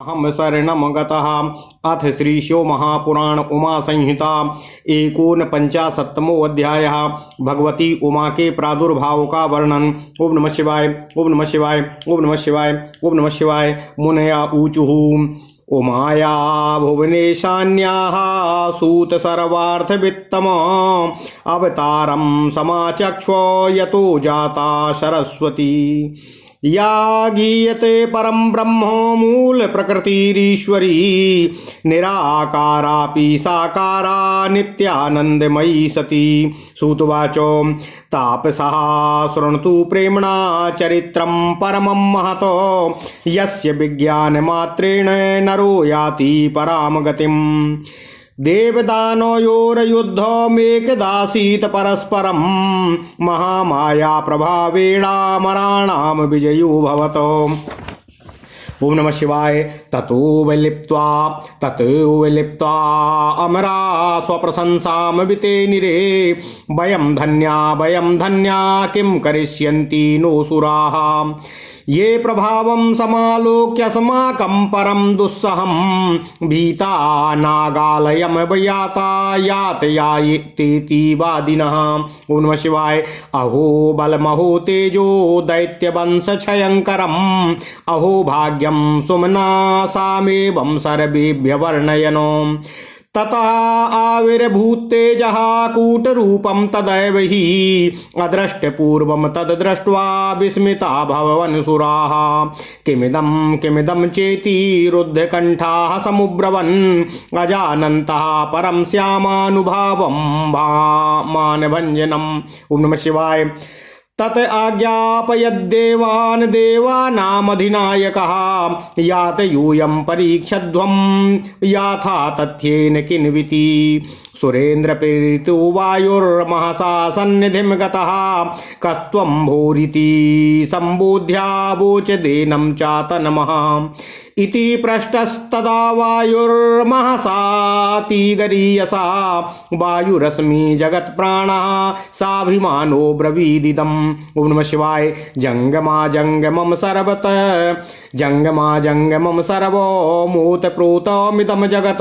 हम शरणम गतः। अथ श्रीशो महापुराण उमा संहिता 49 अध्याय। भगवती उमा के प्रादुर्भाव का वर्णन। ओम नमः शिवाय, ओम नमः शिवाय, ओम नमः शिवाय, ओम नमः शिवाय। मुनया ऊचुः उमाया भुवनेशान्याः सूत सर्वार्थवित्तम अवतारं समाचक्षो यतो जाता सरस्वती। या गीयते परम ब्रह्मो मूल प्रकृतिरीश्वरी निराकारापि साकारा नित्यानंदमयी सती। सूतवाचो तापसः शृणुतु प्रेम्णा चरित्रं परमं महतो यस्य विज्ञानमात्रेण नरो याति पराम गतिम्। देवदानयोर्युद्धमेकदासीत परस्परं महामाया प्रभावेणामराणां विजयो भवतो। ओम नमः शिवाय। ततो विलिप्त्वा अमरा स्वप्रशंसां वितेनिरे वयं धन्या किं करिष्यन्ति नो सुराः। ये प्रभावं समालोक्य अस्माकं परं दुस्सहं भीता नागालयं वयाता यातयायेति वादिनः। ओम नमः शिवाय। अहो बलमहो तेजो दैत्यवंशक्षयङ्करम् अहो भाग्यं सुमना सामेवं सर्वेभ्य वर्णयनो। ततः आविर्भूतेजः कूटरूपं तदैव हि अदृष्टपूर्वं तद्दृष्ट्वा विस्मिता भवन् सुराः। किमिदं चेति रुद्धकण्ठाः समुब्रवन् अजानन्तः परं श्यामानुभावं मानभञ्जनम्। ओम नमः शिवाय। तत आज्ञापयद्देवान् देवानामधिनायकः यात यूयं परीक्षध्वं याथा तथ्येन किन्विति। सुरेन्द्र प्रेरितो वायुर्महसा सन्निधिं गतः कस्त्वं भूरिति सम्बोध्या वोचदेनं चातनमः इति पृष्टस्तदा वायुर्महसातिगरीयसा वायुरश्मि जगत्प्राणः साभिमानो ब्रवीदिदम्। ओम नमः शिवाय। जंगमं सर्वो मूतप्रोतमिदं जगत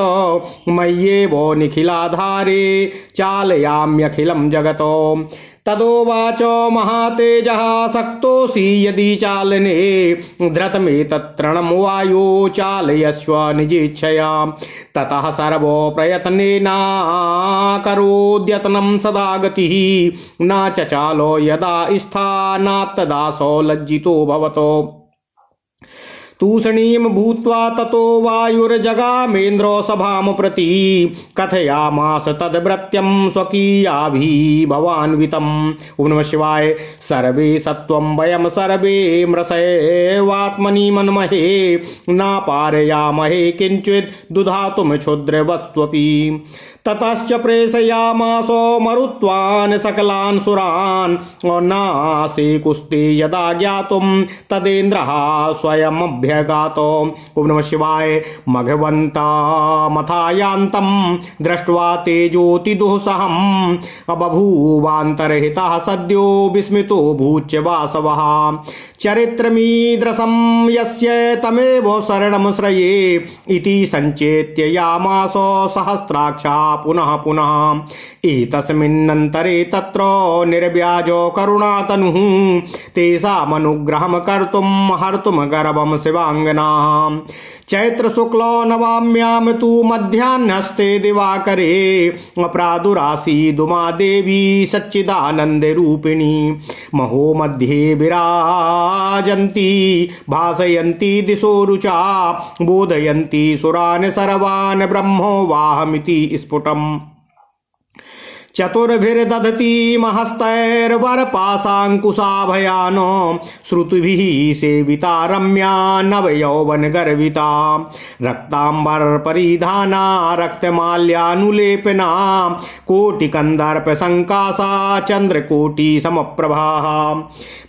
मय्येवो निखिलाधारे चालयाम्यखिलं जगतो। तदोवाचो महातेजः सक्तोऽसि यदि चालने धृतमेतत्तृणं वायो चालयस्व निजेच्छया। ततः सर्वो प्रयत्नेन करोद्यत्नं सदा गतिः न चचालो यदा स्थानात्तदासो लज्जितो भवतो। तूष्णीं भूत्वा ततो वायुर्जगामेन्द्रो सभां प्रति कथयामास तद्भृत्यं स्वकीयाभिभवान्वितम्। ओम नमः शिवाय। सर्वे सत्वं वयं सर्वे मृषैवात्मनि मन्महे न पारयामहे किंचित् दुधातुं क्षुद्रवस्त्वपि। ततश्च प्रेषयामासो मरुत्वान् सकलान् सुरान् नासे कुस्ते यदा ज्ञातुं तदेन्द्रः स्वयमभ्यगातो। ओम नमः शिवाय। मघवन्तामथायान्तं दृष्ट्वा तेजोतिदुःसहम् बभूवान्तर्हितः सद्यो विस्मितो भूच्च वासवः। चरित्रमीदृशं यस्य तमेव शरणं श्रये इति सञ्चेत्य यामासो सहस्राक्षा पुनः पुनः। एतस्मिन्नन्तरे तत्र निर्व्याजो करुणातनुः तेषामनुग्रहं कर्तुं हर्तुं गर्भं शिवाङ्गनाः। चैत्र शुक्लो नवाम्यां तु मध्याह्नस्ते दिवाकरे प्रादुरासीदुमा देवी सच्चिदानन्दरूपिणी। महो मध्ये विराजन्ती भासयन्ती दिशो रुचा बोधयन्ती सुरान् सर्वान् ब्रह्मोवाहमिति स्फुटम्। चतुर्भिर्दधती महस्तैर्वरपाशाङ्कुशाभयानो श्रुतिभिः सेविता रम्या नवयौवनगर्विता। रक्ताम्बरपरिधाना रक्तमाल्यानुलेपना कोटिकन्दर्पसङ्कासा चन्द्रकोटिसमप्रभाः।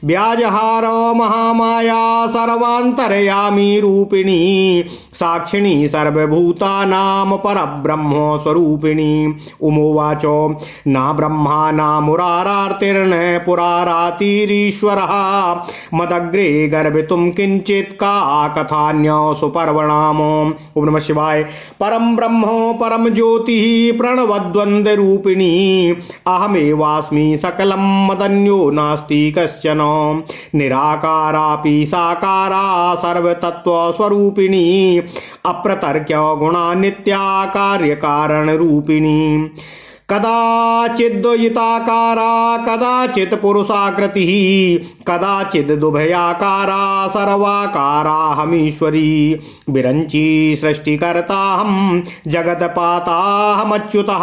व्याजहारो महामाया सर्वान्तर्यामी रूपिणी साक्षिणी सर्वभूतानां परब्रह्म स्वरूपिणी। उमोवाचो ना ब्रह्मा ना मुरारार्तिर्न पुरारातिरीश्वरः मदग्रे गर्भितुं किंचित का कथान्यो सुपर्वणाम। ओम नमः शिवाय। परम ब्रह्मो परम ज्योति प्रणवद्वंद रूपिणी अहमेवास्मि सकलं मदन्यो नास्ति कश्चन निराकारापि साकारा सर्वतत्व स्वरूपिणी अप्रतर्क्य गुणा नित्या कार्य कारण रूपिणी कदाचिद्द्वयिताकारा कदाचित् पुरुषाकृतिः कदाचिद्दुभयाकारा सर्वाकाराहमीश्वरी विरञ्ची सृष्टिकर्ताहं जगत्पाताहमच्युतः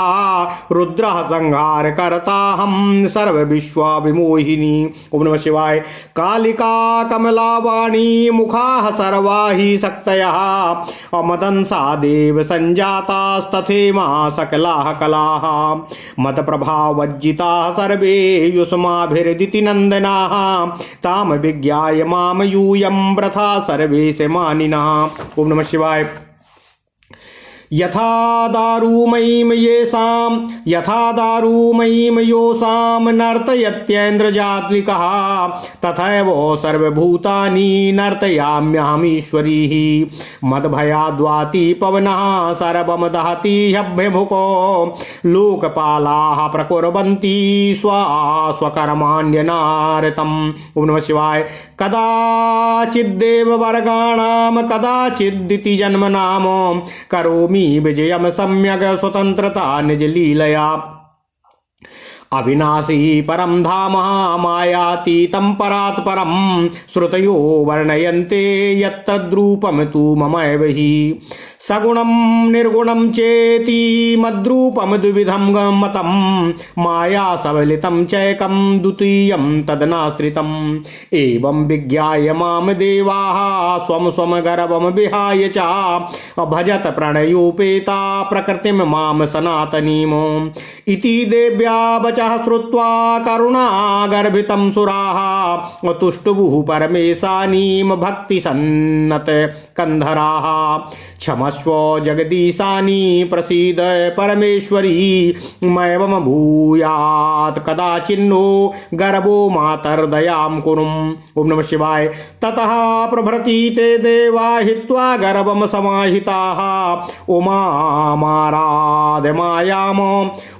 रुद्रः संहारकर्ताहं सर्वविश्वविमोहिनी। ओम नमः शिवाय। कालिका कमलावाणी मुखाः सर्वा हि शक्तयः मदंसा देव संजातास्तथेमा सकलाः कलाः मत प्रभावज्जिता सर्वे युष्माभिर्दिति नंदनाः ताम विज्ञाय माम यूयं व्रथा सर्वे से मानिनः। ओम नमः शिवाय। यथा दारुमयीं योऽसां नर्तयत्यैन्द्रजात्रिकः तथैव सर्वभूतानि नर्तयाम्यहमीश्वरीः मद्भयाद्वाति पवनः सर्वं दहति ह्यभ्यभुको लोकपालाः प्रकुर्वन्ति स्वकर्माण्यनारतम्। ओम नमः शिवाय। कदाचिद्देववर्गाणां कदाचिद्दिति जन्मनाम करोमि विजयम सम्यक स्वतंत्रता निज लीलया अविनाशी परम धाम मायातीतं परात् परम श्रुतयो वर्णयन्ते यत्तद्रूपं तु ममैव हि सगुणं निर्गुणं चेति मद्रूपं द्विविधं मतं माया सबलितं चैकं द्वितीयं तदनाश्रितम् एवं विज्ञाय माम देवाः स्वं स्वं गर्भं विहाय च भजत प्रणयोपेता प्रकृतिं माम सनातनीम् इति देव्या वचः श्रुत्वा करुणागर्भितं सुराः तुष्टुवुः परमेशानीं भक्तिसन्नत कंधराः क्षमस्व जगदीशानी प्रसीद परमेश्वरी मैवम भूयात् कदाचिन्नो गर्भो मातर्दयां कुरुम्। ओम नमः शिवाय। ततः प्रभृति ते देवा हित्वा गर्भं समाहिताः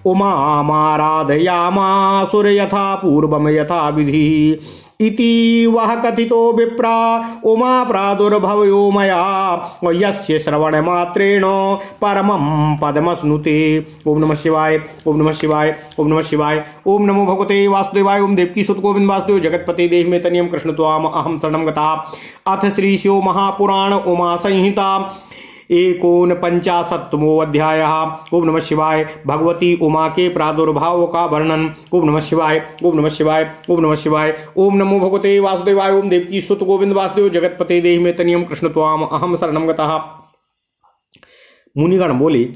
उमामाराधयामासुर यथा पूर्वं यथा विधि इति वह कथितो विप्रा उमा प्रादुर्भवयो मया यस्य श्रवण मात्रेण परमं पदमश्नुते। ओम नमः शिवाय। ओम नमः शिवाय। ओम नमः शिवाय। ओम नमो भगवते वासुदेवाय। ओम देवकी सुत गोविंद वासुदेव जगतपते देहि मे तनियम कृष्ण त्वाम अहम शरणं गता। अथ श्री शिव महापुराण उमा संहिता 49वां अध्यायः। ओम नमः शिवाय। भगवती उमा के प्रादुर्भाव का वर्णन। ओम नमः शिवाय। ओम नमः शिवाय। ओम नमः शिवाय। ओम नमो भगवते वासुदेवाय। ओम देवकी सुत गोविंद वासुदेव जगतपते देहि मे तनियम कृष्ण त्वाम अहम शरणं गतः। मुनिगण बोले,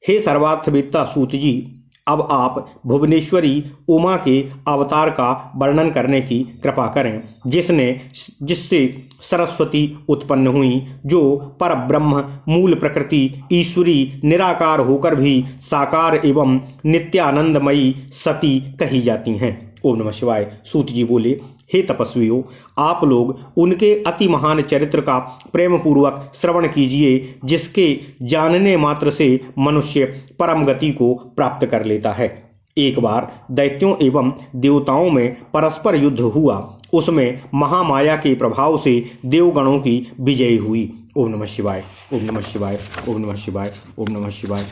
हे सर्वार्थवेत्ता सूत जी, अब आप भुवनेश्वरी उमा के अवतार का वर्णन करने की कृपा करें, जिससे सरस्वती उत्पन्न हुई, जो पर ब्रह्म मूल प्रकृति ईश्वरी निराकार होकर भी साकार एवं नित्यानंदमयी सती कही जाती हैं। ओम नमः शिवाय। सूत जी बोले, हे तपस्वियों, आप लोग उनके अति महान चरित्र का प्रेम पूर्वक श्रवण कीजिए, जिसके जानने मात्र से मनुष्य परम गति को प्राप्त कर लेता है। एक बार दैत्यों एवं देवताओं में परस्पर युद्ध हुआ। उसमें महामाया के प्रभाव से देवगणों की विजय हुई। ओम नमः शिवाय। ओम नमः शिवाय। ओम नमः शिवाय। ओम नमः शिवाय।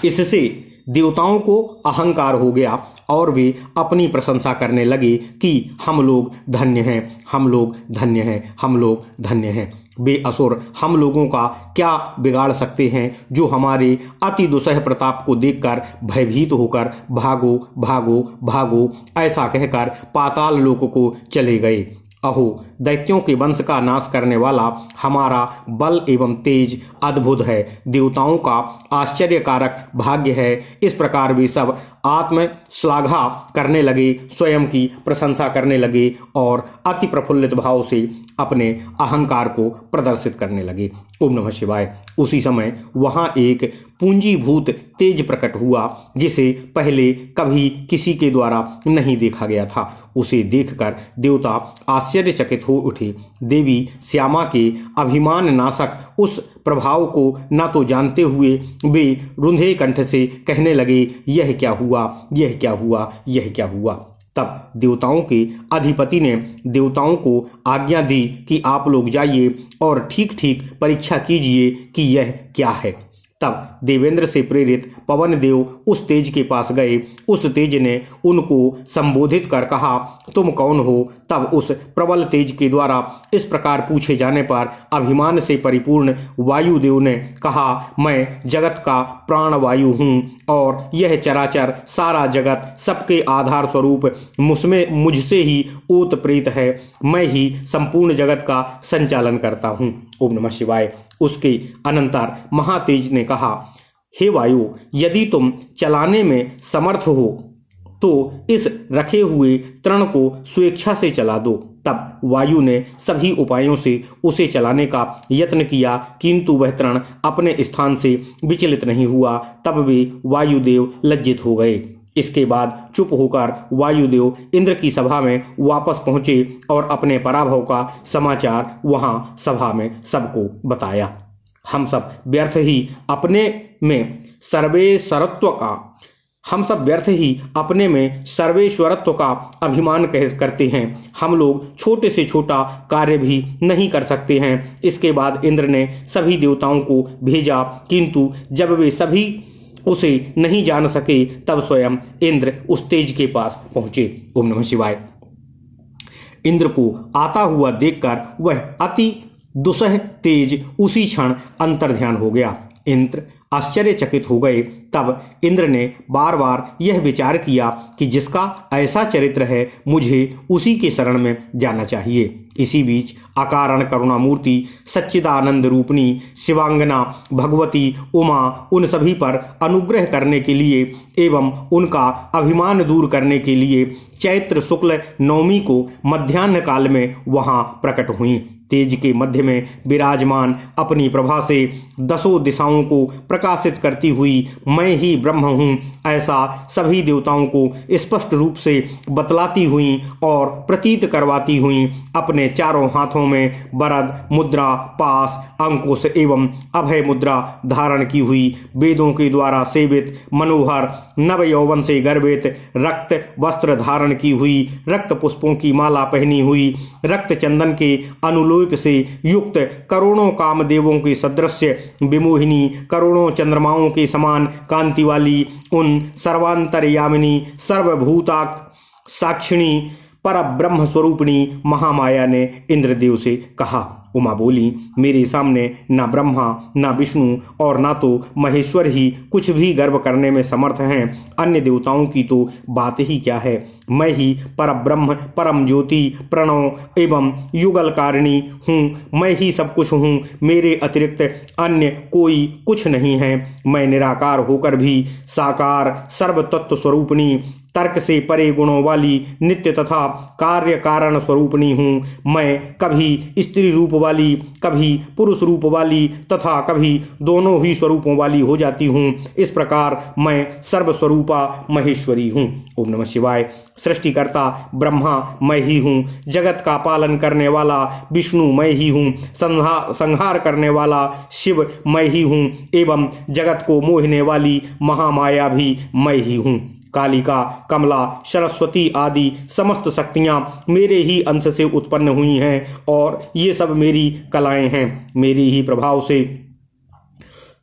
इससे देवताओं को अहंकार हो गया और वे अपनी प्रशंसा करने लगे कि हम लोग धन्य हैं, हम लोग धन्य हैं, हम लोग धन्य हैं। वे असुर हम लोगों का क्या बिगाड़ सकते हैं, जो हमारे अति दुसह प्रताप को देखकर भयभीत होकर भागो भागो भागो ऐसा कहकर पाताल लोक को चले गए। अहो, दैत्यों के वंश का नाश करने वाला हमारा बल एवं तेज अद्भुत है, देवताओं का आश्चर्यकारक भाग्य है। इस प्रकार वे सब आत्म श्लाघा करने लगे, स्वयं की प्रशंसा करने लगे और अति प्रफुल्लित भाव से अपने अहंकार को प्रदर्शित करने लगे। ओम नमः शिवाय। उसी समय वहां एक पूंजीभूत तेज प्रकट हुआ, जिसे पहले कभी किसी के द्वारा नहीं देखा गया था। उसे देखकर देवता आश्चर्यचकित हो उठे। देवी श्यामा के अभिमान नाशक उस प्रभाव को न तो जानते हुए वे रुंधे कंठ से कहने लगे, यह क्या हुआ, यह क्या हुआ, यह क्या हुआ। तब देवताओं के अधिपति ने देवताओं को आज्ञा दी कि आप लोग जाइए और ठीक ठीक परीक्षा कीजिए कि यह क्या है। तब देवेंद्र से प्रेरित पवन देव उस तेज के पास गए। उस तेज ने उनको संबोधित कर कहा, तुम कौन हो? तब उस प्रबल तेज के द्वारा इस प्रकार पूछे जाने पर अभिमान से परिपूर्ण वायुदेव ने कहा, मैं जगत का प्राण वायु हूँ और यह चराचर सारा जगत सबके आधार स्वरूप मुझसे ही ओत प्रेत है। मैं ही संपूर्ण जगत का संचालन करता हूँ। ओम नमः शिवाय। उसके अनंतर महातेज ने कहा, हे वायु, यदि तुम चलाने में समर्थ हो तो इस रखे हुए तृण को स्वेच्छा से चला दो। तब वायु ने सभी उपायों से उसे चलाने का यत्न किया, किंतु वह तृण अपने स्थान से विचलित नहीं हुआ। तब वे वायुदेव लज्जित हो गए। इसके बाद चुप होकर वायुदेव इंद्र की सभा में वापस पहुंचे और अपने पराभव का समाचार वहां सभा में सबको बताया। हम सब व्यर्थ ही अपने में सर्वेश्वरत्व का अभिमान करते हैं। हम लोग छोटे से छोटा कार्य भी नहीं कर सकते हैं। इसके बाद इंद्र ने सभी देवताओं को भेजा, किंतु जब वे सभी उसे नहीं जान सके तब स्वयं इंद्र उस तेज के पास पहुंचे। ओम नमः शिवाय। इंद्र को आता हुआ देखकर वह अति दुसह तेज उसी क्षण अंतर्ध्यान हो गया। इंद्र आश्चर्यचकित हो गए। तब इंद्र ने बार बार यह विचार किया कि जिसका ऐसा चरित्र है, मुझे उसी के शरण में जाना चाहिए। इसी बीच अकारण करुणामूर्ति सच्चिदानंद रूपिणी शिवांगना भगवती उमा उन सभी पर अनुग्रह करने के लिए एवं उनका अभिमान दूर करने के लिए चैत्र शुक्ल नवमी को मध्याह्न काल में वहां प्रकट हुई। तेज के मध्य में विराजमान अपनी प्रभा से दसों दिशाओं को प्रकाशित करती हुई मैं ही ब्रह्म हूँ ऐसा सभी देवताओं को स्पष्ट रूप से बतलाती हुई और प्रतीत करवाती हुई अपने चारों हाथों में वरद मुद्रा, पास, अंकुश एवं अभय मुद्रा धारण की हुई, वेदों के द्वारा सेवित मनोहर नव यौवन से गर्भित रक्त वस्त्र धारण की हुई, रक्त पुष्पों की माला पहनी हुई, रक्त चंदन के अनुलोप से युक्त करोड़ों कामदेवों के सदृश्य विमोहिनी, करोड़ों चंद्रमाओं के समान कांति वाली उन सर्वांतर्यामिनी सर्वभूता साक्षिणी पर ब्रह्म स्वरूपिणी महामाया ने इंद्रदेव से कहा। उमा बोली, मेरे सामने ना ब्रह्मा ना विष्णु और ना तो महेश्वर ही कुछ भी गर्व करने में समर्थ हैं। अन्य देवताओं की तो बात ही क्या है। मैं ही परब्रह्म परम ज्योति प्रणव एवं युगलकारिणी हूँ। मैं ही सब कुछ हूँ। मेरे अतिरिक्त अन्य कोई कुछ नहीं है। मैं निराकार होकर भी साकार सर्व तत्व स्वरूपिणी तर्क से परे गुणों वाली नित्य तथा कार्य कारण स्वरूपिणी हूँ। मैं कभी स्त्री रूप वाली, कभी पुरुष रूप वाली तथा कभी दोनों ही स्वरूपों वाली हो जाती हूँ। इस प्रकार मैं सर्वस्वरूपा महेश्वरी हूँ। ओम नमः शिवाय। सृष्टिकर्ता ब्रह्मा मैं ही हूँ। जगत का पालन करने वाला विष्णु मैं ही हूँ। संहार करने वाला शिव मैं ही हूँ एवं जगत को मोहने वाली महामाया भी मैं ही हूँ। कालिका, कमला, सरस्वती आदि समस्त शक्तियाँ मेरे ही अंश से उत्पन्न हुई हैं और ये सब मेरी कलाएं हैं। मेरे ही प्रभाव से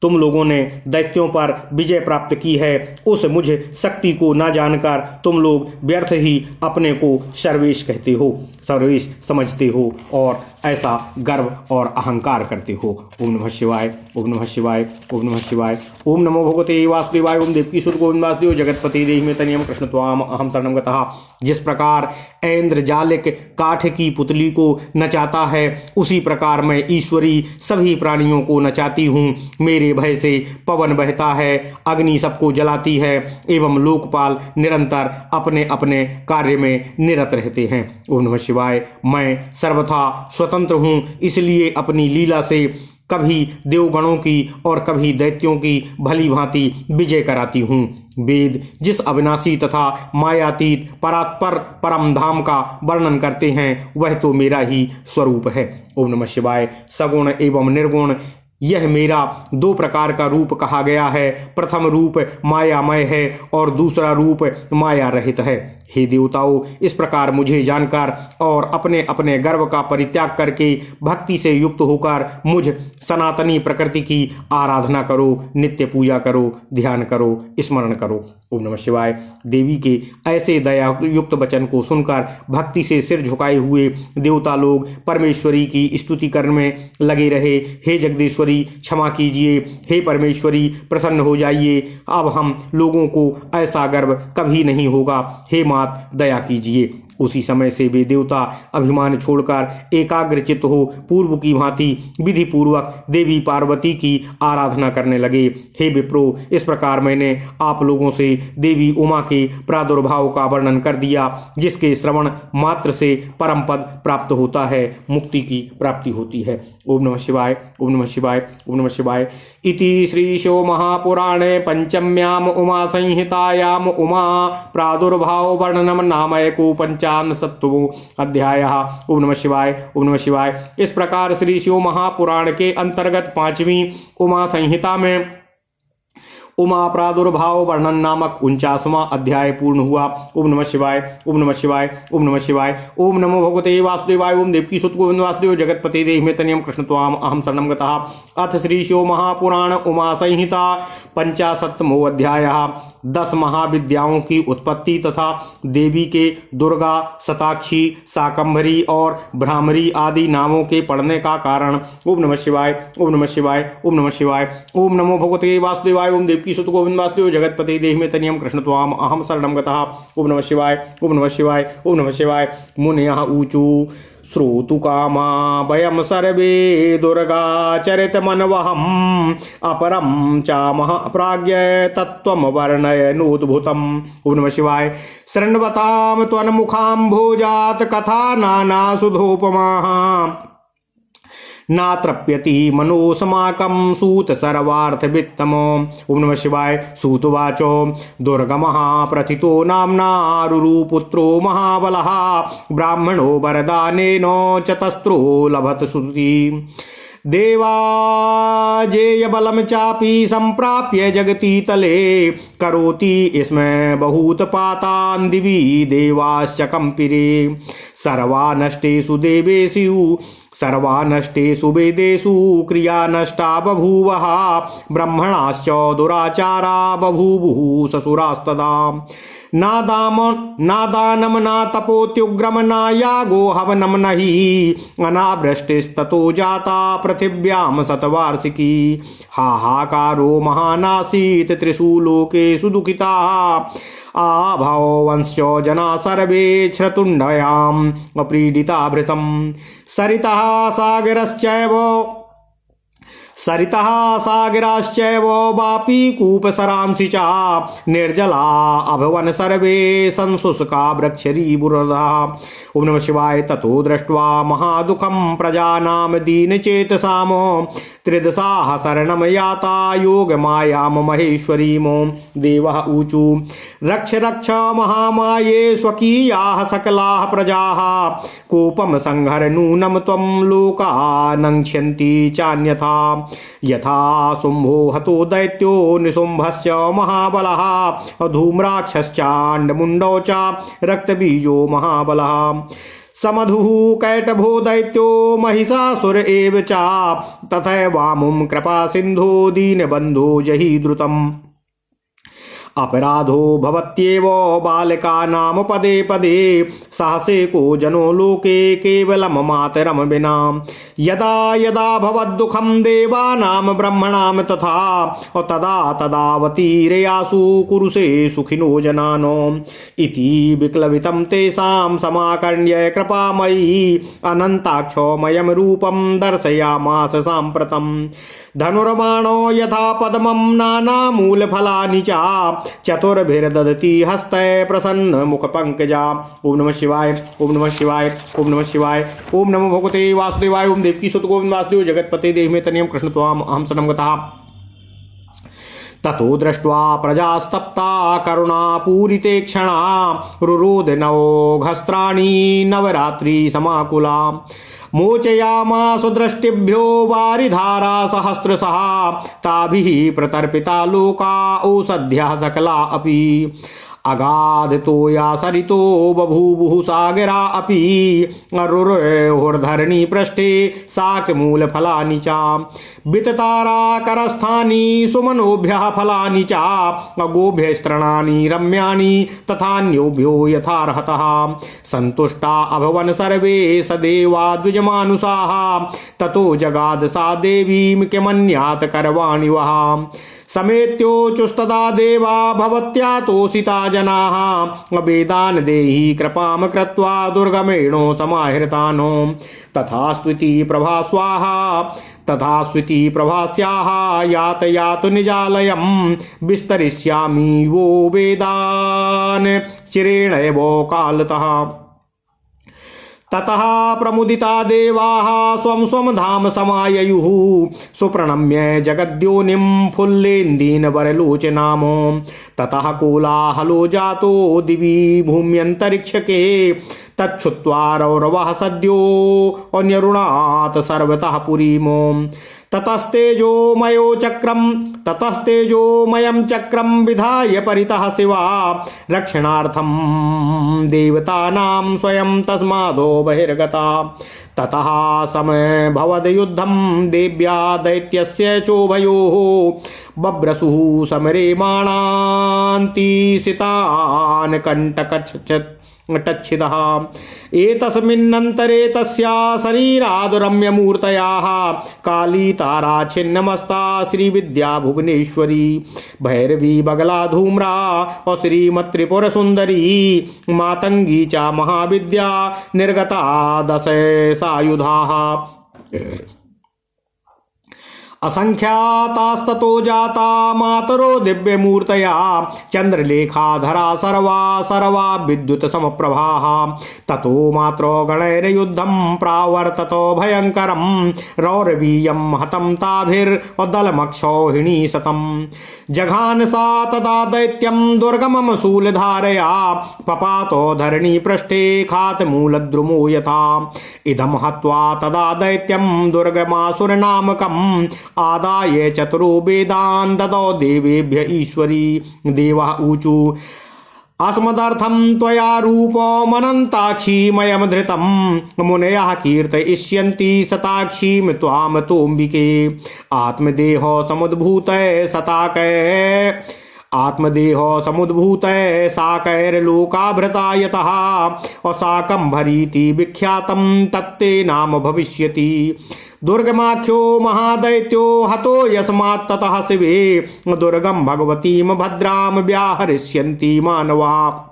तुम लोगों ने दैत्यों पर विजय प्राप्त की है। उस मुझ शक्ति को न जानकर तुम लोग व्यर्थ ही अपने को सर्वेश कहते हो, सर्वेश समझते हो और ऐसा गर्व और अहंकार करते हो। ओम नमः शिवाय, ओम नमः शिवाय, ओम नमः शिवाय। ओम नमो भगवते वासुदेवाय। ओम देवकी सुत गोविंद वासुदेव जगतपति देहि में तनियम कृष्ण त्वाम अहम शरणं गतः। जिस प्रकार ऐन्द्रजालिक काठ की पुतली को नचाता है, उसी प्रकार मैं ईश्वरी सभी प्राणियों को नचाती हूँ। मेरे भय से पवन बहता है, अग्नि सबको जलाती है एवं लोकपाल निरंतर अपने अपने कार्य में निरत रहते हैं। ओम नमः शिवाय। मैं सर्वथा स्वतंत्र हूँ, इसलिए अपनी लीला से कभी देवगणों की और कभी दैत्यों की भली भांति विजय कराती हूँ। वेद जिस अविनाशी तथा मायातीत परात्पर परम धाम का वर्णन करते हैं वह तो मेरा ही स्वरूप है। ओम नमः शिवाय। सगुण एवं निर्गुण यह मेरा दो प्रकार का रूप कहा गया है। प्रथम रूप मायामय है और दूसरा रूप माया रहित है। हे देवताओं, इस प्रकार मुझे जानकर और अपने अपने गर्व का परित्याग करके भक्ति से युक्त होकर मुझ सनातनी प्रकृति की आराधना करो, नित्य पूजा करो, ध्यान करो, स्मरण करो। ओम नमः शिवाय। देवी के ऐसे दया युक्त वचन को सुनकर भक्ति से सिर झुकाए हुए देवता लोग परमेश्वरी की स्तुति करने में लगे रहे। हे जगदीश्वरी क्षमा कीजिए, हे परमेश्वरी प्रसन्न हो जाइए, अब हम लोगों को ऐसा गर्व कभी नहीं होगा, हे मात दया कीजिए। उसी समय से वे देवता अभिमान छोड़कर एकाग्रचित्त हो पूर्व की भांति विधि पूर्वक देवी पार्वती की आराधना करने लगे। हे विप्रो, इस प्रकार मैंने आप लोगों से देवी उमा के प्रादुर्भाव का वर्णन कर दिया, जिसके श्रवण मात्र से परम पद प्राप्त होता है, मुक्ति की प्राप्ति होती है। ओम नमः शिवाय। ओम नमः शिवाय। ओम नमः शिवाय। इति श्रीशो महापुराणे पंचम्याम उमा संहितायाम उमा प्रादुर्भाव वर्णनम नाम एको पंचानसत्तमो अध्यायः। ओम नमः शिवाय। ओम नमः शिवाय। इस प्रकार श्री शिव महापुराण के अंतर्गत 5वीं उमा संहिता में उमा प्रादुर्भाव वर्णन नामक 49वां अध्याय पूर्ण हुआ। ओम नमः शिवाय। ओम नमः शिवाय। ओम नमः शिवाय। ओम नमो भगवते वासुदेवाय। ओम देवकी सुत गोविंद वासुदेव जगतपते देहि मे तनियम कृष्ण त्वाम अहम शरणं गतः। अथ श्री शिव महापुराण उमा संहिता 55वां अध्याय। 10 महाविद्याओं की उत्पत्ति तथा देवी के दुर्गा, शताक्षी, शाकंभरी और भ्रामरी आदि नामों के पढ़ने का कारण। ओम नमः शिवाय। ओम नमः शिवाय। ओम नमः शिवाय। ओम नमो भगवते वासुदेवाय। ओम देवकी सुत गोविंद वासुदेव जगतपते देहि मे तनियम कृष्ण त्वाम अहम शरणं गतः। ओम नमः शिवाय। ओम नमः शिवाय। ओम नमः शिवाय। मुनयः ऊचु श्रोतु कामा वयम सर्वे दुर्गा चरित मनवहम अपरम चामह प्राज्ञ तत्त्वम वर्णय नोद्भुतम। ओम नमः शिवाय। शरणवताम त्वन्मुखाम्भोजात कथा नाना सुधोपमाः नात्रप्यति मनोसमाकं सूत सर्वार्थ वित्तमो। ओम नमः शिवाय। सूतवाचो दुर्गमः प्रथितो नाम्ना रुरुपुत्रो महाबलः ब्राह्मणो वरदानेन चतस्रो लभत श्रुति देवाजेय बलम चापि संप्राप्य जगति तले करोति इसमें बहुत पातान दिवि देवाश्च कंपिरे सर्वानष्टेषु देवेषु सर्वानष्टेषु वेदेषु क्रिया नष्टा बभूवः ब्रह्मणाश्च दुराचारा बभूवुः ससुरास्तदा नादानम ना तपोत्युग्रम ना यागो हवनम नहि अनावृष्टिस्ततो जाता पृथिव्यां शतवार्षिकी हाहाकारो महानासीत् त्रिषु लोकेषु दुःखिताः आभव वंश्यो जना सर्वे श्रतुण्डयाम् अपीडिता भृशं सरितः सागराश्चैव वापी कूपसरांसि च निर्जला अभवन सर्वे संशुष्का वृक्षरीबुरधा। ओम नमः शिवाय। ततो दृष्ट्वा महादुःखं प्रजानां दीनचेतसाम त्रिदशाः शरणं याता योगमायां महेश्वरीमो। देवः ऊचु रक्ष रक्ष महामाये स्वकीयाः सकलाः प्रजाः कोपम संहर नूनं त्वं लोकानङ्क्ष्यन्ति चान्यथा यथा शुंभो हतो दैत्यो निशुंभश्च महाबलः धूम्राक्षश्चाण्डमुण्डौ च रक्तबीजो महाबलः समधुः कैटभो दैत्यो महिषासुर एव च तथैवामुं कृपा सिन्धो दीनबन्धो जहि द्रुतम् अपराधो भवत्येव बालकानाम पदे पदे साहसे को जनो लोके केवलम मातरम विना यदा यदा भवद्दुःखं देवानां ब्रह्मणां तथा तदा तदावतीर्यासु कुरुषे सुखिनो जनानो इति विक्लवितं तेषां समाकर्ण्य कृपामयी अनन्ताक्षोमयं रूपं दर्शयामास साम्प्रतम् धनुर्माणो यथा पद्मं नानामूलफलानि च चतुर्भिर्दधति हस्तै प्रसन्न मुख पंकजा। ओम नमः शिवाय, ओम नमः शिवाय, ओम नमः शिवाय, ओम नमो भगवते वासुदेवाय, ओम देवकी सुत गोविंद वासुदेव जगतपते देहि मे तनियम कृष्ण त्वाम अहम सनम गतः। ततो दृष्ट्वा प्रजास्तप्ता करुणापूरिते क्षणा रुरोध नवोघस्त्राणि नवरात्रि समाकुला। मोचयामासु दृष्टिभ्यो वारिधारा सहस्रशः ताभिः प्रतर्पिता लोका ओषध्यः सकला अपि। अगाधतो या सरितो बभूवुः सागरा अपि रुरुर्धरणी पृष्ठे शाकमूलफलानि च वितताराकरस्थानि सुमनोभ्यः फलानि च अगोभ्यस्तृणानि रम्याणि तथान्योभ्यो यथार्हतः। सन्तुष्टा अभवन् सर्वे सदेवा द्विजमानुषाः ततो जगाद सा देवीं किमन्यात् करवाणि वः। समेत्योचुस्तदा देवा भवत्या तोषिता जनाः वेदान् देहि कृपां कृत्वा दुर्गमेणो समाहृतानो। तथास्त्विति प्रभा स्वाहा तथास्त्विति प्रभास्याः यातयातु निजालयं विस्तरिष्यामि वो वेदान् चिरेण एव कालतः। ततः प्रमुदिता देवाः स्वं स्वं धाम समाययुः सुप्रणम्य जगद्योनिं फुल्लेन्दीन वरलोचनामो। ततः कोलाहलो जातो दिवि भूम्यन्तरिक्षके तच्छुत्वा रौरवः सद्यो अन्यरुणात् सर्वतः पुरीमो। ततस्तेजोमयं चक्रं विधाय परितः शिवा रक्षणार्थं देवतानां स्वयं तस्मादो बहिर्गता। ततः समभवद्युद्धं देव्या दैत्यस्य चोभयोः बभ्रसुः समरे माणान्तिसितान् कंटकच्छिदः। एतस्मिन्नन्तरे तस्या शरीरादुरम्यमूर्तयाः काली तारा छिन्नमस्ता श्रीविद्या भुवनेश्वरी भैरवी बगला धूम्रा और श्रीमत्रिपुर सुंदरी मातंगी च महाविद्या निर्गता दश सायुधाः। असंख्यातास्ततो जाता मातरो दिव्यमूर्तया चंद्रलेखाधरा सर्वा सर्वा विद्युत समप्रभाः। ततो मात्रो गणैर्युद्धं प्रावर्ततो भयंकरं रौरवीयं हतं ताभिर्दलमक्षौहिणी शतं। जघान सा तदा दैत्यं दुर्गमं शूलधारया पपातो धरणी पृष्ठे खातमूलद्रुमो यथा। इदं हत्वा तदा दैत्यं दुर्गमासुरनामकम् आदाय चतुरो वेदान् ददौ देवेभ्य ईश्वरी। देवः ऊचु अस्मदर्थं त्वया रूपमनन्ताक्षीमयं धृतं मुनयः कीर्तयिष्यन्ति शताक्षीं त्वां तोऽम्बिके। आत्मदेहो समुद्भूतः साकैर्लोकाभृता यतः और शाकंभरीति विख्यातं तत्ते नाम भविष्यति। दुर्गमाख्यो महादैत्यो हतो यस्मात् ततः शिवे दुर्गम भगवतीं भद्रां व्याहरिष्यन्ति मानवा।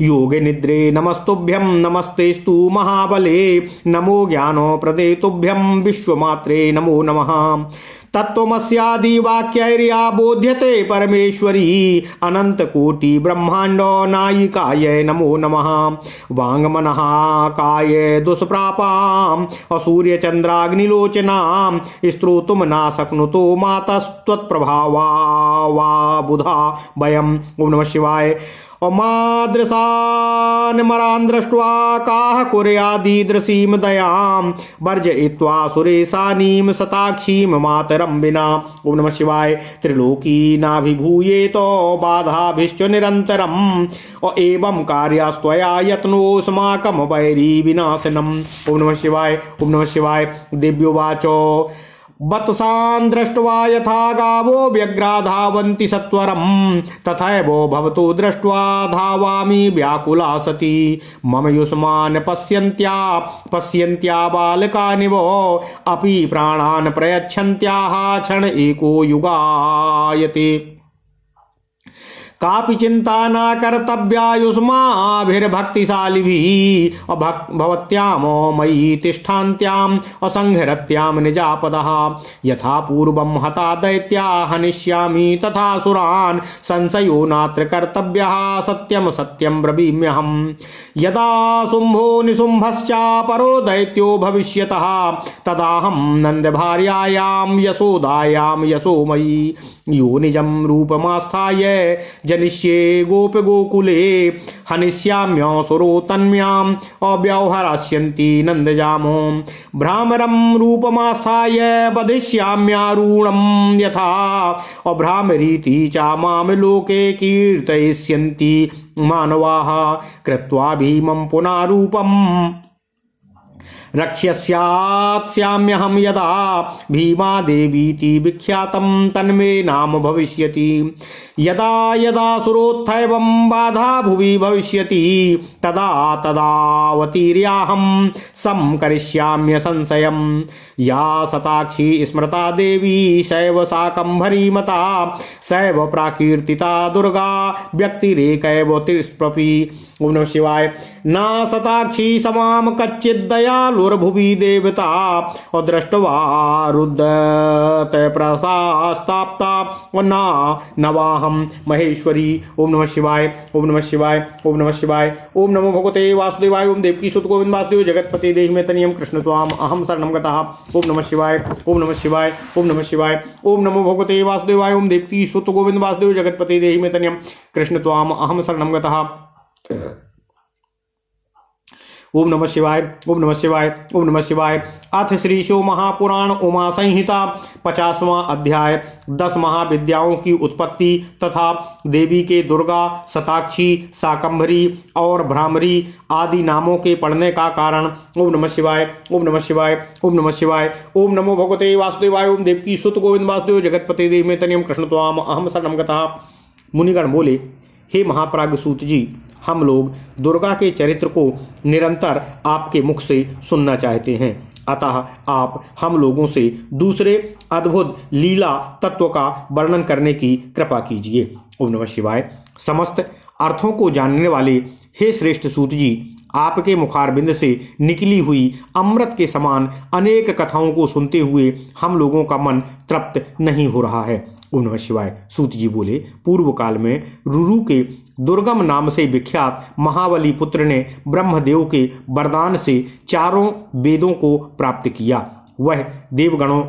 योगे निद्रे नमस्तुभ्यं नमस्तेस्तु महाबले नमो ज्ञानो प्रदे तुभ्यं विश्वमात्रे नमो नमः। तत्त्वमस्यादि वाक्यैर्या बोध्यते परमेश्वरी अनंत कोटि ब्रह्मांडो नायिकाय नमो नमः। वाङ्मनः काय दुष्प्रापाम् असूर्य चंद्राग्निलोचनाम् स्त्रोतुं न शक्नुतो मातस्त्वत्प्रभावा वा बुधा वयम्। ओम नमः शिवाय। मादृशान् दृष्ट्वा काः कुर्यादीदृशीं दयां वर्जयित्वा सुरेशानीं शताक्षीं मातरं विना। ओम नमः शिवाय। त्रिलोकी नाभिभूयेतो बाधाभिश्च निरन्तरम् एवं कार्यास्त्वया यत्नोऽस्माकं वैरी विनाशनम्। ओम नमः शिवाय। ओम नमः शिवाय। दिव्योवाचो वत्सान् दृष्ट्वा यथा गावो व्यग्रा धावन्ति सत्वरं तथैव भवतो दृष्ट्वा धावामि व्याकुला सती। मम युष्मान् पश्यन्त्या बालकानिव अपि प्राणान् प्रयच्छन्त्याः क्षण एको युगायते। कापि चिंता न कर्तव्यायुष्माभिर्भक्तिशालिभिः भवत्याम मयि तिष्ठान्त्याम् असंहरत्याम निजापदः यथा पूर्वं हता दैत्या हनिष्यामि तथा सुरान् संशयो नात्र कर्तव्यः सत्यं सत्यं ब्रवीम्यहम् यदा शुम्भो निशुम्भश्च परो दैत्यो भविष्यतः तदाहं नन्दभार्यायां यशोदायां यशोमयी योनिजं रूपमास्थाय जनिष्ये गोप गोकुले हनिष्याम्यसुरो तन्म्याम् अव्यवहरास्यन्ति नन्दजामो भ्रामरं रूपमास्थाय वधिष्याम्यारूढं यथा अभ्रामरीति च मां लोके कीर्तयिष्यन्ति मानवाः कृत्वा भीमं पुनः रूपम् रक्ष्यस्याम्यहं यदा भीमा देवीति विख्यातं तन्मे नाम भविष्यति यदा यदा सुरोत्थैवं बाधा भुवि भविष्यति तदा तदावतीर्याहं संकरिष्याम्य संशयं या शताक्षी स्मृता देवी शैव शाकंभरी मता शैव प्राकीर्तिता दुर्गा व्यक्तिरेकैव तिष्प्रपि। ओम नमः शिवाय। ना शताक्षी समाम कच्चित् दयालुर्भुवि देवता अदृष्ट्वा रुदत प्रसास्ताप्ता वना नवाहम महेश्वरी। ओम नमः शिवाय। ओम नमः शिवाय। ओम नमः शिवाय। ओम नमो भगवते वासुदेवाय। ओम देवकी सुत गोविंद वासुदेव जगतपति देहि में तनियम कृष्ण त्वाम अहम शरणं गतः। ओम नमः शिवाय। ओम नमः शिवाय। ओम नमः शिवाय। ओम नमो भगवते वासुदेवाय। ओम देवकी सुत गोविंद वासुदेव जगतपति देहि में तनियम कृष्ण त्वाम अहम शरणं गतः। ओम नमः शिवाय। ओम नमः शिवाय। ओम नमः शिवाय। अथ श्री शिव महापुराण उमा संहिता 50वां अध्याय 10 महाविद्याओं की उत्पत्ति तथा देवी के दुर्गा, शताक्षी, शाकंभरी और भ्रामरी आदि नामों के पढ़ने का कारण। ओम नमः शिवाय। ओम नमः शिवाय। ओम नमः शिवाय। ओम नमो भगवते वासुदेवाय। ओम देवकी सुत गोविंद वासुदेव जगतपति देहि में तनियम कृष्ण त्वाम अहम शरणं गतः। मुनिगण बोले, हे महाप्राज्ञ सूत जी, हम लोग दुर्गा के चरित्र को निरंतर आपके मुख से सुनना चाहते हैं, अतः आप हम लोगों से दूसरे अद्भुत लीला तत्व का वर्णन करने की कृपा कीजिए। ओम नमः शिवाय। समस्त अर्थों को जानने वाले हे श्रेष्ठ सूत जी, आपके मुखारबिंद से निकली हुई अमृत के समान अनेक कथाओं को सुनते हुए हम लोगों का मन तृप्त नहीं हो रहा है। ओम नमः शिवाय। सूत जी बोले, पूर्व काल में रुरु के दुर्गम नाम से विख्यात महाबली पुत्र ने ब्रह्मदेव के वरदान से चारों वेदों को प्राप्त किया। वह देवगणों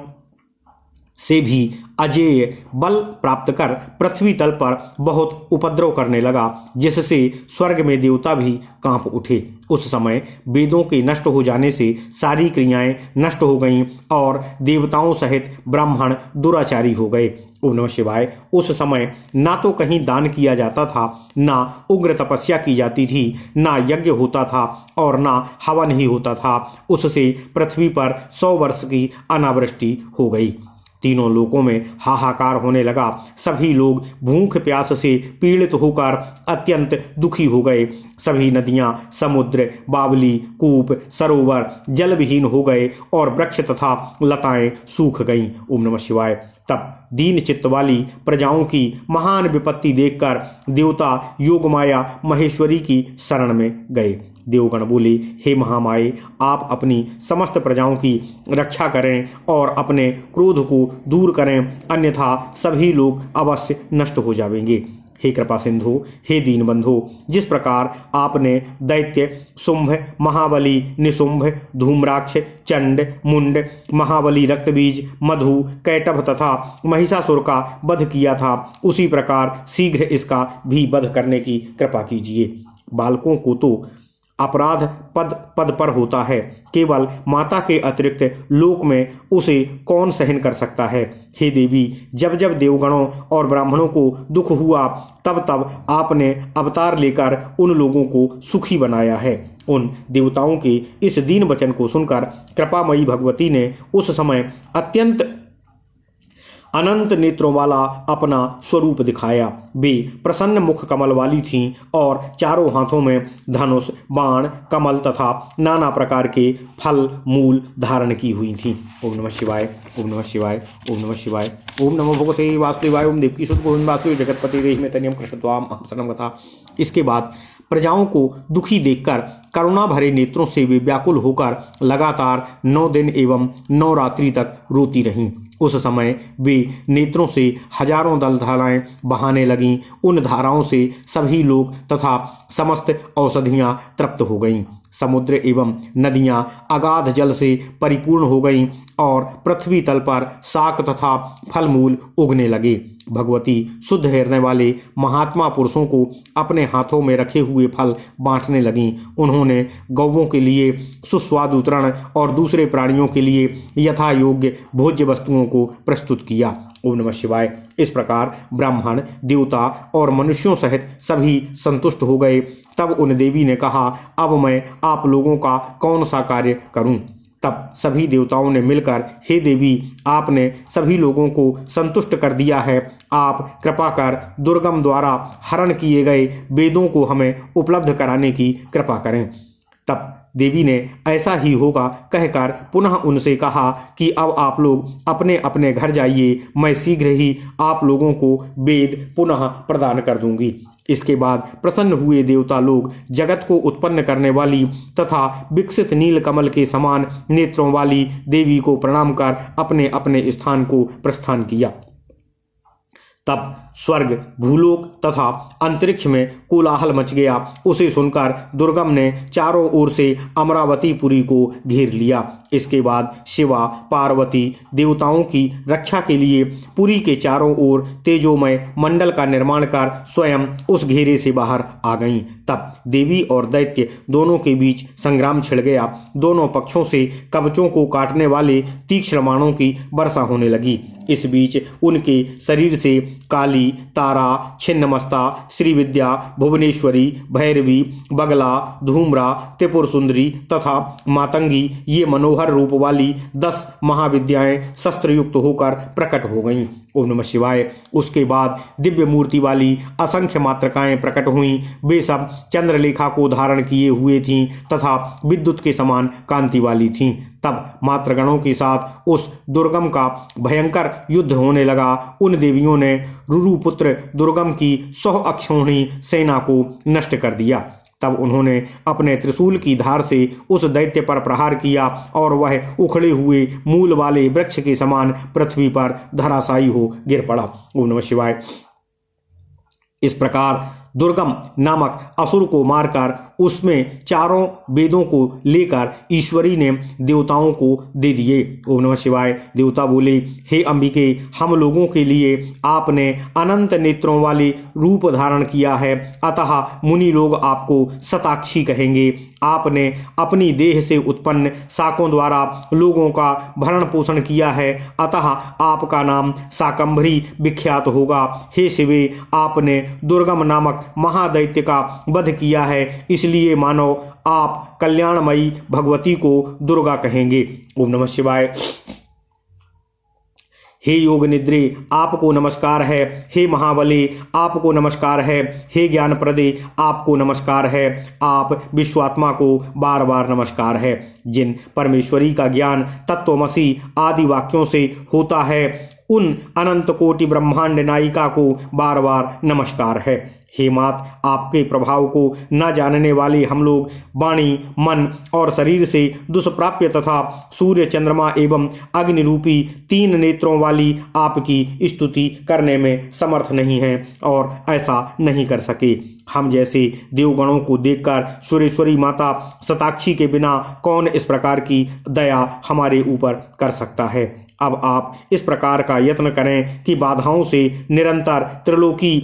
से भी अजेय बल प्राप्त कर पृथ्वी तल पर बहुत उपद्रव करने लगा, जिससे स्वर्ग में देवता भी कांप उठे। उस समय वेदों के नष्ट हो जाने से सारी क्रियाएं नष्ट हो गईं और देवताओं सहित ब्राह्मण दुराचारी हो गए। ओम नमः शिवाय। उस समय ना तो कहीं दान किया जाता था, ना उग्र तपस्या की जाती थी, ना यज्ञ होता था और ना हवन ही होता था। उससे पृथ्वी पर 100 वर्ष की अनावृष्टि हो गई। तीनों लोकों में हाहाकार होने लगा। सभी लोग भूख प्यास से पीड़ित होकर अत्यंत दुखी हो गए। सभी नदियां, समुद्र, बावली, कूप, सरोवर जलविहीन हो गए और वृक्ष तथा लताएं सूख गईं। ओम नमः शिवाय। तब दीन चित्त वाली प्रजाओं की महान विपत्ति देखकर देवता योगमाया महेश्वरी की शरण में गए। देवगण बोले, हे महामाये, आप अपनी समस्त प्रजाओं की रक्षा करें और अपने क्रोध को दूर करें, अन्यथा सभी लोग अवश्य नष्ट हो जाएंगे। हे कृपा सिंधु, हे दीनबंधु, जिस प्रकार आपने दैत्य, शुंभ, महाबली, निशुंभ, धूम्राक्ष, चंड, मुंड, महाबली, रक्तबीज, मधु, कैटभ तथा महिषासुर का वध किया था, उसी प्रकार शीघ्र इसका भी वध करने की कृपा कीजिए। बालकों को तो अपराध पद पद पर होता है, केवल माता के अतिरिक्त लोक में उसे कौन सहन कर सकता है। हे देवी, जब जब देवगणों और ब्राह्मणों को दुख हुआ तब तब आपने अवतार लेकर उन लोगों को सुखी बनाया है। उन देवताओं के इस दीन वचन को सुनकर कृपामयी भगवती ने उस समय अत्यंत अनंत नेत्रों वाला अपना स्वरूप दिखाया। वे प्रसन्न मुख कमल वाली थीं और चारों हाथों में धनुष, बाण, कमल तथा नाना प्रकार के फल मूल धारण की हुई थीं। ओम नमः शिवाय, ओम नमः शिवाय, ओम नमः शिवाय, ओम नमो भगवते वासुदेवाय, ओम देवकी सुत गोविंद वासुदेव जगतपति देहि में तनियम कृष्णत्वाम अहम कथा। इसके बाद प्रजाओं को दुखी देखकर करुणा भरे नेत्रों से वे व्याकुल होकर लगातार 9 दिन एवं 9 रात्रि तक रोती रहीं। उस समय वे नेत्रों से हजारों दल धाराएं बहाने लगीं। उन धाराओं से सभी लोग तथा समस्त औषधियां तृप्त हो गईं। समुद्र एवं नदियां अगाध जल से परिपूर्ण हो गईं और पृथ्वी तल पर शाक तथा फलमूल उगने लगे। भगवती शुद्ध हृदय वाले महात्मा पुरुषों को अपने हाथों में रखे हुए फल बांटने लगीं। उन्होंने गौओं के लिए सुस्वादु तृण और दूसरे प्राणियों के लिए यथा योग्य भोज्य वस्तुओं को प्रस्तुत किया। ओम नमः शिवाय। इस प्रकार ब्राह्मण, देवता और मनुष्यों सहित सभी संतुष्ट हो गए। तब उन देवी ने कहा, अब मैं आप लोगों का कौन सा कार्य करूं? तब सभी देवताओं ने मिलकर, हे देवी, आपने सभी लोगों को संतुष्ट कर दिया है। आप कृपा कर दुर्गम द्वारा हरण किए गए वेदों को हमें उपलब्ध कराने की कृपा करें। तब देवी ने ऐसा ही होगा कहकर पुनः उनसे कहा कि अब आप लोग अपने अपने घर जाइए। मैं शीघ्र ही आप लोगों को वेद पुनः प्रदान कर दूंगी। इसके बाद प्रसन्न हुए देवता लोग जगत को उत्पन्न करने वाली तथा विकसित नील कमल के समान नेत्रों वाली देवी को प्रणाम कर अपने अपने स्थान को प्रस्थान किया। तब स्वर्ग, भूलोक तथा अंतरिक्ष में कोलाहल मच गया। उसे सुनकर दुर्गम ने चारों ओर से अमरावतीपुरी को घेर लिया। इसके बाद शिवा, पार्वती देवताओं की रक्षा के लिए पुरी के चारों ओर तेजोमय मंडल का निर्माण कर स्वयं उस घेरे से बाहर आ गईं। तब देवी और दैत्य दोनों के बीच संग्राम छिड़ गया। दोनों पक्षों से कवचों को काटने वाले तीक्ष्ण बाणों की वर्षा होने लगी। इस बीच उनके शरीर से काली, तारा, छिन्नमस्ता, श्रीविद्या, भुवनेश्वरी, भैरवी, बगला, धूम्रा, त्रिपुर सुंदरी तथा मातंगी ये मनोहर रूप वाली 10 महाविद्याएं शस्त्रयुक्त होकर प्रकट हो गईं। ओम नमः शिवाय। उसके बाद दिव्य मूर्ति वाली असंख्य मातृकाएं प्रकट हुईं। वे सब चंद्रलेखा को धारण किए हुए थीं तथा विद्युत के समान कांति वाली थीं। तब मातृगणों के साथ उस दुर्गम का भयंकर युद्ध होने लगा। उन देवियों ने रुरुपुत्र दुर्गम की 100 अक्षौहिणी सेना को नष्ट कर दिया। तब उन्होंने अपने त्रिशूल की धार से उस दैत्य पर प्रहार किया और वह उखड़े हुए मूल वाले वृक्ष के समान पृथ्वी पर धराशायी हो गिर पड़ा। ओम नमः शिवाय। इस प्रकार दुर्गम नामक असुर को मारकर उसमें चारों वेदों को लेकर ईश्वरी ने देवताओं को दे दिए। ओम नमः शिवाय। देवता बोले, हे अंबिके, हम लोगों के लिए आपने अनंत नेत्रों वाले रूप धारण किया है, अतः मुनि लोग आपको शताक्षी कहेंगे। आपने अपनी देह से उत्पन्न शाकों द्वारा लोगों का भरण पोषण किया है, अतः आपका नाम शाकंभरी विख्यात होगा। हे शिवे, आपने दुर्गम नामक महादैत्य का वध किया है, इसलिए मानो आप कल्याणमयी भगवती को दुर्गा कहेंगे। ओम नमः शिवाय। हे योग निद्रे, आपको नमस्कार है। हे महाबली, आपको नमस्कार है। हे ज्ञान प्रदे, आपको नमस्कार है। आप विश्वात्मा को बार बार नमस्कार है। जिन परमेश्वरी का ज्ञान तत्वमसि आदि वाक्यों से होता है, उन अनंत कोटि ब्रह्मांड नायिका को बार बार नमस्कार है। हे मात, आपके प्रभाव को न जानने वाले हम लोग वाणी, मन और शरीर से दुष्प्राप्य तथा सूर्य, चंद्रमा एवं अग्नि रूपी 3 नेत्रों वाली आपकी स्तुति करने में समर्थ नहीं हैं और ऐसा नहीं कर सके। हम जैसे देवगणों को देखकर सुरेश्वरी माता शताक्षी के बिना कौन इस प्रकार की दया हमारे ऊपर कर सकता है। अब आप इस प्रकार का यत्न करें कि बाधाओं से निरंतर त्रिलोकी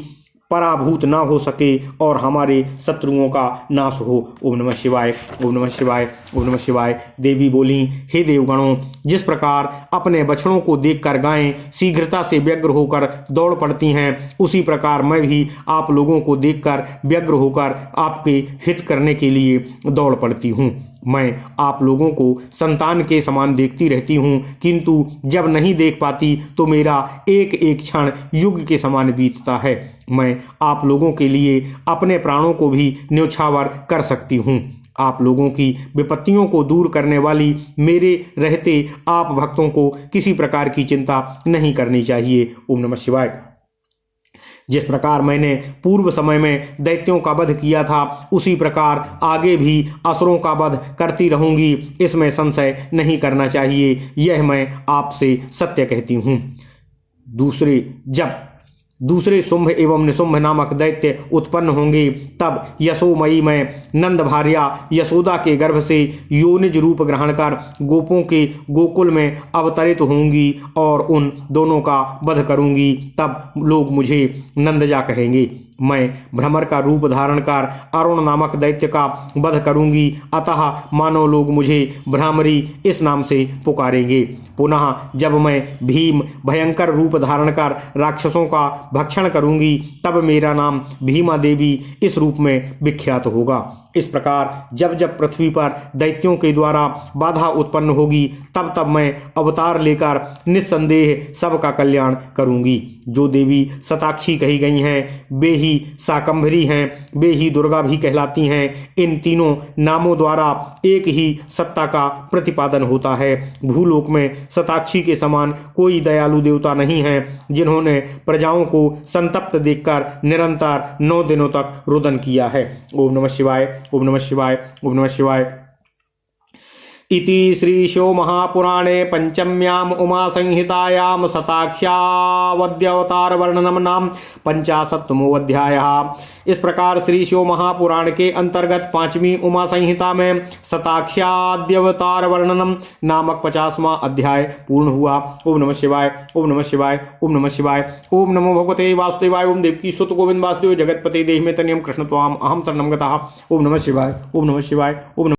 पराभूत ना हो सके और हमारे शत्रुओं का नाश हो। ओम नमः शिवाय, ओम नमः शिवाय, ओम नमः शिवाय। देवी बोली, हे देवगणों, जिस प्रकार अपने बछड़ों को देखकर गायें शीघ्रता से व्यग्र होकर दौड़ पड़ती हैं, उसी प्रकार मैं भी आप लोगों को देखकर व्यग्र होकर आपके हित करने के लिए दौड़ पड़ती हूँ। मैं आप लोगों को संतान के समान देखती रहती हूँ, किंतु जब नहीं देख पाती तो मेरा एक एक क्षण युग के समान बीतता है। मैं आप लोगों के लिए अपने प्राणों को भी न्यौछावर कर सकती हूँ। आप लोगों की विपत्तियों को दूर करने वाली मेरे रहते आप भक्तों को किसी प्रकार की चिंता नहीं करनी चाहिए। ओम नमः शिवाय। जिस प्रकार मैंने पूर्व समय में दैत्यों का वध किया था, उसी प्रकार आगे भी असुरों का वध करती रहूंगी, इसमें संशय नहीं करना चाहिए। यह मैं आपसे सत्य कहती हूँ। जब दूसरे शुंभ एवं निशुंभ नामक दैत्य उत्पन्न होंगे, तब यशोमयी में नंद भार्या यशोदा के गर्भ से योनिज रूप ग्रहण कर गोपों के गोकुल में अवतरित होंगी और उन दोनों का वध करूंगी। तब लोग मुझे नंदजा कहेंगे। मैं भ्रमर का रूप धारण कर अरुण नामक दैत्य का वध करूंगी, अतः मानव लोग मुझे भ्रामरी इस नाम से पुकारेंगे। पुनः जब मैं भीम भयंकर रूप धारण कर राक्षसों का भक्षण करूंगी, तब मेरा नाम भीमा देवी इस रूप में विख्यात होगा। इस प्रकार जब जब पृथ्वी पर दैत्यों के द्वारा बाधा उत्पन्न होगी, तब तब मैं अवतार लेकर निस्संदेह सबका कल्याण करूंगी। जो देवी शताक्षी कही गई हैं, वे ही शाकंभरी हैं, वे ही दुर्गा भी कहलाती हैं। इन तीनों नामों द्वारा एक ही सत्ता का प्रतिपादन होता है। भूलोक में शताक्षी के समान कोई दयालु देवता नहीं है, जिन्होंने प्रजाओं को संतप्त देखकर निरंतर 9 दिनों तक रुदन किया है। ओम नमः शिवाय, ओम नमः शिवाय, ओम नमः शिवाय। इति श्रीशो महापुराणे पंचम्याम उमा संहितायाम शताख्यावद्यावतार वर्णनम नाम 50वां अध्याय। इस प्रकार श्रीशो महापुराण के अंतर्गत 5वीं उमा संहिता में शताख्याद्यवतार वर्णनम नामक 50वां अध्याय पूर्ण हुआ। ओम नमः शिवाय, ओम नमः शिवाय, ओम नमः शिवाय। ओम नमो भगवते वासुदेवाय। ओम देवकी सुत गोविंद वासुदेव जगतपते देहि में तनियम कृष्ण त्वाम अहम शरणम गतः। ओम नमः शिवाय, ओम नमः शिवाय, ओम